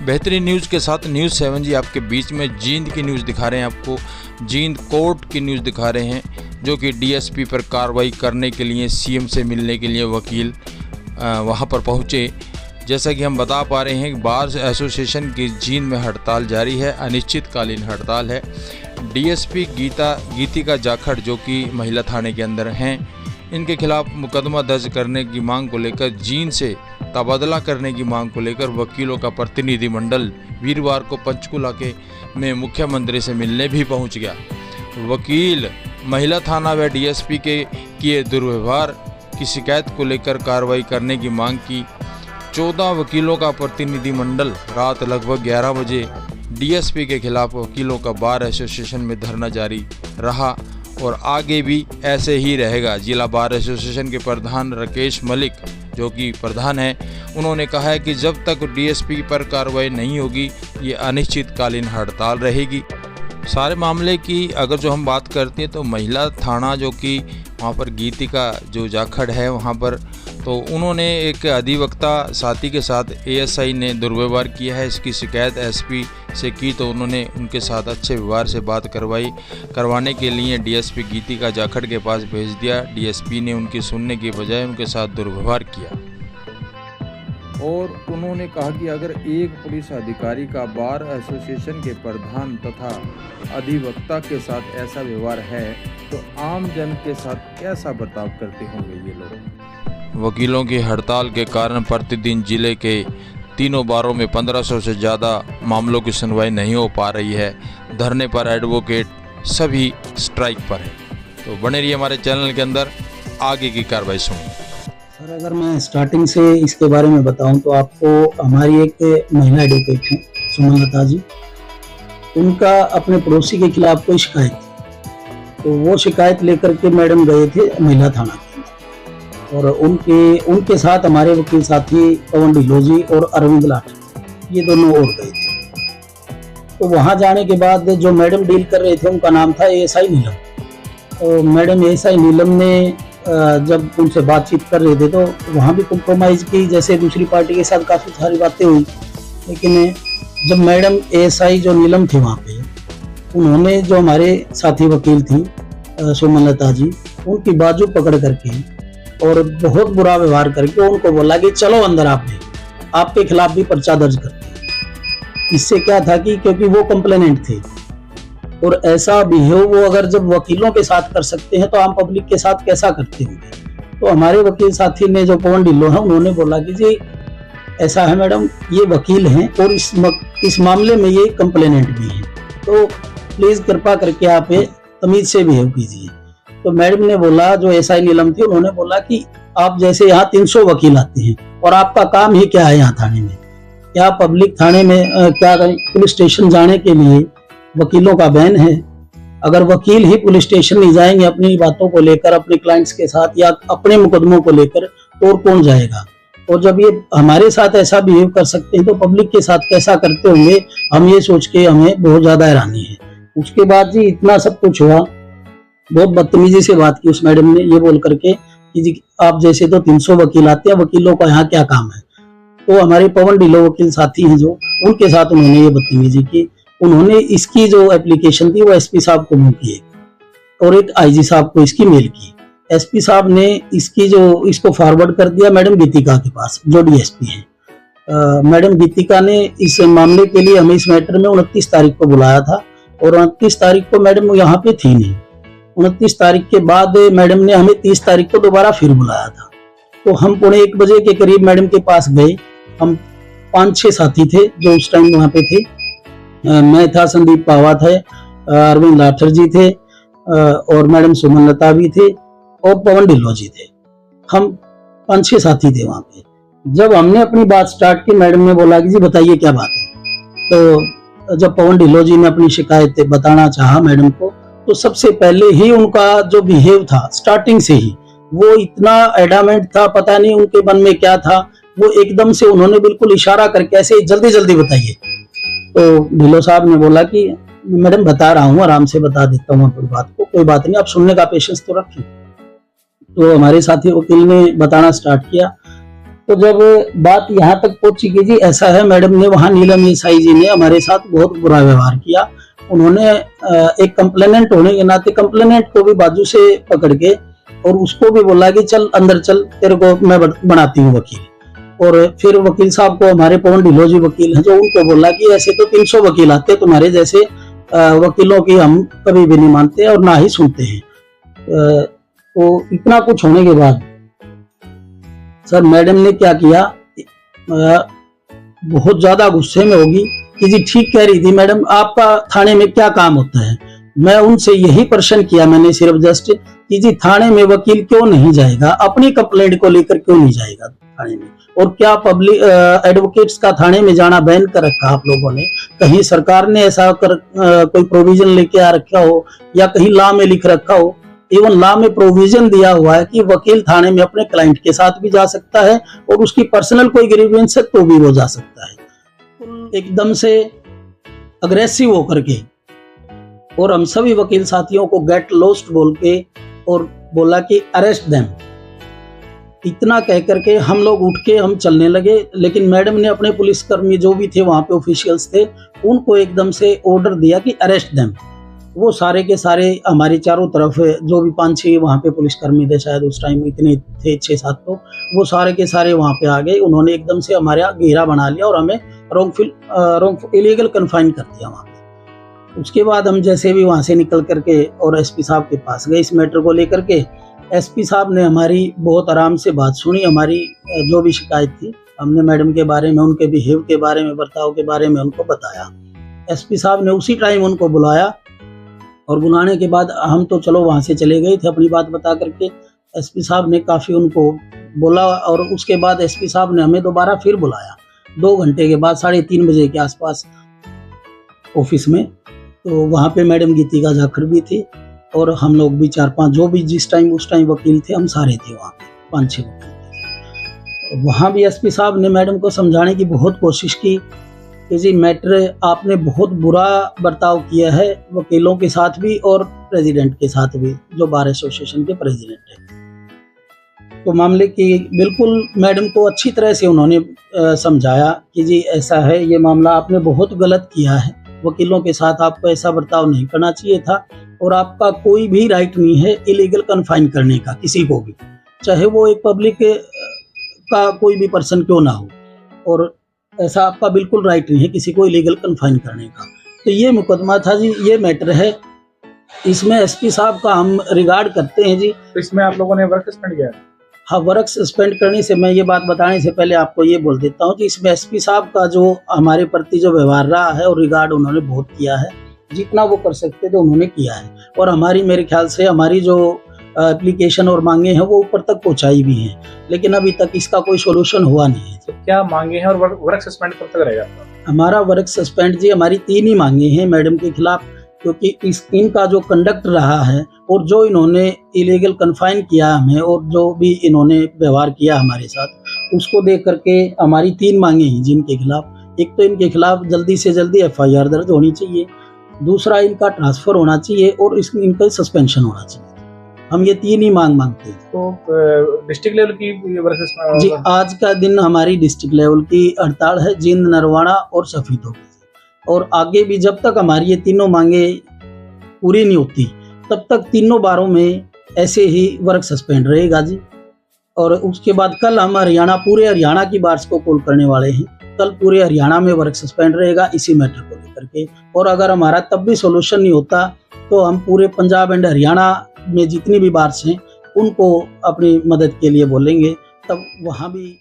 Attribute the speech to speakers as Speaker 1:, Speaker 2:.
Speaker 1: बेहतरीन न्यूज़ के साथ न्यूज़ 7 जी आपके बीच में जींद की न्यूज़ दिखा रहे हैं आपको। जींद कोर्ट की न्यूज़ दिखा रहे हैं, जो कि डीएसपी पर कार्रवाई करने के लिए सीएम से मिलने के लिए वकील वहां पर पहुंचे। जैसा कि हम बता पा रहे हैं कि बार एसोसिएशन की जींद में हड़ताल जारी है, अनिश्चितकालीन हड़ताल है। डीएसपी गीतिका जाखड़, जो कि महिला थाने के अंदर हैं, इनके खिलाफ मुकदमा दर्ज करने की मांग को लेकर जींद से तबादला करने की मांग को लेकर वकीलों का प्रतिनिधिमंडल वीरवार को पंचकुला में मुख्यमंत्री से मिलने भी पहुंच गया। वकील महिला थाना व डीएसपी के किए दुर्व्यवहार की शिकायत को लेकर कार्रवाई करने की मांग की। 14 वकीलों का प्रतिनिधिमंडल रात लगभग 11 बजे डीएसपी के खिलाफ वकीलों का बार एसोसिएशन में धरना जारी रहा और आगे भी ऐसे ही रहेगा। जिला बार एसोसिएशन के प्रधान राकेश मलिक, जो कि प्रधान हैं, उन्होंने कहा है कि जब तक डीएसपी पर कार्रवाई नहीं होगी ये अनिश्चितकालीन हड़ताल रहेगी। सारे मामले की अगर जो हम बात करते हैं तो महिला थाना, जो कि वहाँ पर गीतिका जो जाखड़ है वहाँ पर, तो उन्होंने एक अधिवक्ता साथी के साथ एएसआई ने दुर्व्यवहार किया है, इसकी शिकायत एसपी से की, तो उन्होंने उनके साथ अच्छे व्यवहार से बात करवाने के लिए डीएसपी गीतिका जाखड़ के पास भेज दिया। डीएसपी ने उनकी सुनने की बजाय उनके साथ दुर्व्यवहार किया और उन्होंने कहा कि अगर एक पुलिस अधिकारी का बार एसोसिएशन के प्रधान तथा अधिवक्ता के साथ ऐसा व्यवहार है तो आम जन के साथ कैसा बर्ताव करते होंगे ये लोग। वकीलों की हड़ताल के कारण प्रतिदिन जिले के तीनों बारों में 1500 से ज़्यादा मामलों की सुनवाई नहीं हो पा रही है। धरने पर एडवोकेट सभी स्ट्राइक पर है। तो बने रहिए हमारे चैनल के अंदर, आगे की कार्रवाई सुनिए।
Speaker 2: सर, अगर मैं स्टार्टिंग से इसके बारे में बताऊं तो आपको हमारी एक महिला एडवोकेट हैं सुमन लता जी, उनका अपने पड़ोसी के खिलाफ कोई शिकायत थी, तो वो शिकायत लेकर के मैडम गए थे महिला थाना के अंदर और उनके साथ हमारे वकील साथी पवन ढिल्लों जी और अरविंद लाठ, ये दोनों और गए थे। तो वहाँ जाने के बाद जो मैडम डील कर रहे थे उनका नाम था एएसआई नीलम। तो मैडम एएसआई नीलम ने जब उनसे बातचीत कर रहे थे तो वहाँ भी कॉम्प्रोमाइज़ की, जैसे दूसरी पार्टी के साथ काफ़ी सारी बातें हुई। लेकिन जब मैडम एएसआई जो नीलम थी वहाँ पे, उन्होंने जो हमारे साथी वकील थी सुमन लता जी, उनकी बाजू पकड़ करके और बहुत बुरा व्यवहार करके उनको बोला कि चलो अंदर, आपके खिलाफ भी पर्चा दर्ज करते हैं। इससे क्या था कि क्योंकि वो कंप्लेनेंट थे और ऐसा बिहेव वो अगर जब वकीलों के साथ कर सकते हैं तो आम पब्लिक के साथ कैसा करते होंगे। तो हमारे वकील साथी ने, जो पवन ढिल्लों है, उन्होंने बोला कि जी ऐसा है मैडम, ये वकील हैं और इस मामले में ये कंप्लेनेंट भी हैं, तो प्लीज कृपा करके आप तमीज से बिहेव कीजिए। तो मैडम ने बोला, जो एसआई नीलम थी, उन्होंने बोला कि आप जैसे यहाँ 300 वकील आते हैं और आपका काम ही क्या है यहाँ थाने में, क्या पब्लिक थाने में क्या पुलिस स्टेशन जाने के लिए वकीलों का बैन है? अगर वकील ही पुलिस स्टेशन नहीं जाएंगे अपनी बातों को लेकर, अपने क्लाइंट्स के साथ या अपने मुकदमों को लेकर, तो और कौन जाएगा? और जब ये हमारे साथ ऐसा बिहेव कर सकते हैं तो पब्लिक के साथ कैसा करते होंगे, हम ये सोच के हमें बहुत ज्यादा हैरानी है। उसके बाद जी इतना सब कुछ हुआ, बहुत बदतमीजी से बात की उस मैडम ने, ये बोल करके कि जी आप जैसे तो 300 वकील आते हैं, वकीलों का यहाँ क्या काम है। तो हमारे पवन ढिल्लों वकील साथी हैं जो, उनके साथ उन्होंने ये बदतमीजी की। उन्होंने इसकी जो एप्लीकेशन थी वो एसपी साहब को मुंह की और एक आईजी साहब को इसकी मेल की। एसपी साहब ने इसको फॉरवर्ड कर दिया मैडम गीतिका के पास, जो डीएसपी है। मैडम गीतिका ने इस मामले के लिए हमें इस मैटर में 29 तारीख को बुलाया था और 29 तारीख को मैडम यहाँ पे थी नहीं। 29 तारीख के बाद मैडम ने हमें 30 तारीख को दोबारा फिर बुलाया था। तो हम 1:15 बजे के करीब मैडम के पास गए। हम 5-6 साथी थे जो उस टाइम वहाँ पे थे। मैं था, संदीप पावा थे, अरविंद लाठर जी थे और मैडम सुमन लता भी थे और पवन ढिल्लों जी थे। हम 5-6 साथी थे वहाँ पे। जब हमने अपनी बात स्टार्ट की, मैडम ने बोला कि जी बताइए क्या बात है। तो जब पवन ढिल्लों जी ने अपनी शिकायत बताना चाहा मैडम को, तो सबसे पहले ही उनका जो बिहेव था स्टार्टिंग से ही वो इतना एडामेंट था, पता नहीं उनके मन में क्या था। वो एकदम से उन्होंने बिल्कुल इशारा करके ऐसे जल्दी जल्दी बताइए, तो ढिल्लो साहब ने बोला कि मैडम बता रहा हूँ, आराम से बता देता हूँ पूरी बात को, कोई बात नहीं, आप सुनने का पेशेंस तो रखिए। तो हमारे साथी वकील ने बताना स्टार्ट किया। तो जब बात यहाँ तक पहुंची कि जी ऐसा है, मैडम ने वहाँ नीलम एसआई जी ने हमारे साथ बहुत बुरा व्यवहार किया। उन्होंने एक कंप्लेनेंट होने के नाते कंप्लेनेंट को भी बाजू से पकड़ के और उसको भी बोला कि चल अंदर चल, तेरे को मैं बनाती हूँ वकील। और फिर वकील साहब को, हमारे पवन ढिल्लो जी वकील हैं, जो उनको बोला कि ऐसे तो 300 वकील आते, तुम्हारे जैसे वकीलों की हम कभी भी नहीं मानते और ना ही सुनते हैं। तो इतना कुछ होने के बाद सर मैडम ने क्या किया, बहुत ज्यादा गुस्से में होगी कि जी ठीक कह रही थी मैडम, आपका थाने में क्या काम होता है। मैं उनसे यही प्रश्न किया मैंने सिर्फ जस्ट कि जी थाने में वकील क्यों नहीं जाएगा, अपनी कंप्लेंट को लेकर क्यों नहीं जाएगा थाने में, और क्या पब्लिक एडवोकेट्स का थाने में जाना बैन कर रखा आप लोगों ने, कहीं सरकार ने ऐसा कोई प्रोविजन लेके आ रखा हो या कहीं लॉ में लिख रखा हो। इवन लॉ में प्रोविजन दिया हुआ है कि वकील थाने में अपने क्लाइंट के साथ भी जा सकता है और उसकी पर्सनल कोई ग्रीवेंस है तो भी वो जा सकता है। एकदम से अग्रेसिव होकर के और हम सभी वकील साथियों को गेट लॉस्ट बोल के और बोला कि अरेस्ट देम, इतना कह करके हम लोग उठ के हम चलने लगे। लेकिन मैडम ने अपने पुलिसकर्मी जो भी थे वहां पे ऑफिशियल्स थे, उनको एकदम से ऑर्डर दिया कि अरेस्ट देम। वो सारे के सारे हमारी चारों तरफ जो भी 5-6 वहाँ पे पुलिसकर्मी थे, शायद उस टाइम इतने थे 6-7 तो वो सारे के सारे वहाँ पे आ गए। उन्होंने एकदम से हमारा घेरा बना लिया और हमें रॉन्गफुल इलीगल कन्फाइन कर दिया वहाँ पे। उसके बाद हम जैसे भी वहाँ से निकल करके और एसपी साहब के पास गए इस मैटर को लेकर के। एसपी साहब ने हमारी बहुत आराम से बात सुनी, हमारी जो भी शिकायत थी हमने मैडम के बारे में, उनके बिहेव के बारे में, बर्ताव के बारे में उनको बताया। एसपी साहब ने उसी टाइम उनको बुलाया और बुलाने के बाद हम तो चलो वहाँ से चले गए थे अपनी बात बता करके। एसपी साहब ने काफ़ी उनको बोला और उसके बाद एसपी साहब ने हमें दोबारा फिर बुलाया 2 घंटे के बाद, 3:30 बजे के आसपास ऑफिस में। तो वहाँ पे मैडम गीतिका जाखड़ भी थी और हम लोग भी 4-5 जो भी जिस टाइम उस टाइम वकील थे, हम सारे थे वहाँ पे, 5-6 वकील थे। वहाँ भी एसपी साहब ने मैडम को समझाने की बहुत कोशिश की कि जी मैटर आपने बहुत बुरा बर्ताव किया है वकीलों के साथ भी और प्रेसिडेंट के साथ भी, जो बार एसोसिएशन के प्रेसिडेंट है। तो मामले की बिल्कुल मैडम को अच्छी तरह से उन्होंने समझाया कि जी ऐसा है, ये मामला आपने बहुत गलत किया है, वकीलों के साथ आपको ऐसा बर्ताव नहीं करना चाहिए था और आपका कोई भी राइट नहीं है इलीगल कन्फाइन करने का किसी को भी, चाहे वो एक पब्लिक का कोई भी पर्सन क्यों ना हो, और ऐसा आपका बिल्कुल राइट नहीं है किसी को इलीगल कन्फाइन करने का। तो ये मुकदमा था जी, ये मैटर है, इसमें एसपी साहब का हम रिगार्ड करते हैं जी।
Speaker 3: तो इसमें आप लोगों ने वर्क सस्पेंड किया?
Speaker 2: हाँ, वर्क सस्पेंड करने से मैं ये बात बताने से पहले आपको ये बोल देता हूँ कि इसमें एसपी साहब का जो हमारे प्रति जो व्यवहार रहा है और रिगार्ड उन्होंने बहुत किया है, जितना वो कर सकते थे उन्होंने किया है। और हमारी, मेरे ख्याल से हमारी जो एप्लीकेशन और मांगे हैं वो ऊपर तक पहुंचाई भी हैं, लेकिन अभी तक इसका कोई सोल्यूशन हुआ नहीं है।
Speaker 3: तो क्या मांगे हैं और वर्क सस्पेंड कब तक रहेगा आपका?
Speaker 2: हमारा वर्क सस्पेंड जी, हमारी 3 ही मांगे हैं मैडम के खिलाफ, क्योंकि इनका जो कंडक्ट रहा है और जो इन्होंने इलीगल कन्फाइन किया हमें और जो भी इन्होंने व्यवहार किया हमारे साथ, उसको देख करके हमारी 3 मांगे हैं जिनके खिलाफ। एक तो इनके खिलाफ जल्दी से जल्दी FIR दर्ज होनी चाहिए, दूसरा इनका ट्रांसफर होना चाहिए और इनका सस्पेंशन होना चाहिए। हम ये 3 ही मांग मांगते हैं।
Speaker 3: तो डिस्ट्रिक्ट लेवल की वर्क
Speaker 2: जी, आज का दिन हमारी डिस्ट्रिक्ट लेवल की हड़ताल है, जींद, नरवाड़ा और सफीदों की, और आगे भी जब तक हमारी ये तीनों मांगे पूरी नहीं होती तब तक तीनों बारों में ऐसे ही वर्क सस्पेंड रहेगा जी। और उसके बाद कल हम हरियाणा, पूरे हरियाणा की बार्स को कॉल करने वाले हैं। कल पूरे हरियाणा में वर्क सस्पेंड रहेगा इसी मैटर को लेकर के, और अगर हमारा तब भी सोल्यूशन नहीं होता तो हम पूरे पंजाब एंड हरियाणा में जितनी भी बार्स हैं उनको अपनी मदद के लिए बोलेंगे, तब वहाँ भी